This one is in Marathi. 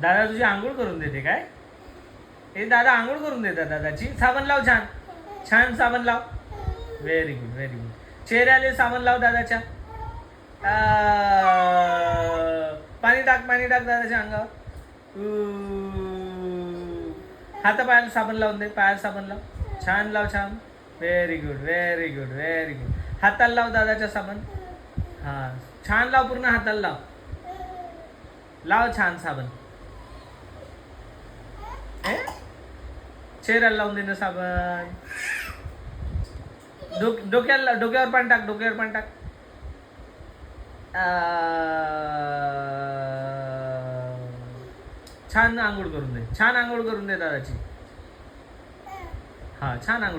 दादा तुझी आंघोळ करून देते काय? हे दादा आंघोळ करून देतात दादाची. साबण लाव छान. छान साबण लाव. Very good very good. चेहऱ्याला साबण लाव दादाच्या. पाणी टाक दादाच्या अंगावर. हातापायाला साबण लावून दे. पायाला साबण लाव. छान लाव छान. Very good very good very good. हाताला लाव दादाच्या साबण. हां छान लाव. पूर्ण हाताला लाव. लाव छान साबण. चेहऱ्याला लावून दे ना साबण. डोक्यावर पाणी टाक. डोक्यावर पाणी टाक. छान आंघोळ करून दे. छान आंघोळ करून दे दादाची. हां छान आंघोळ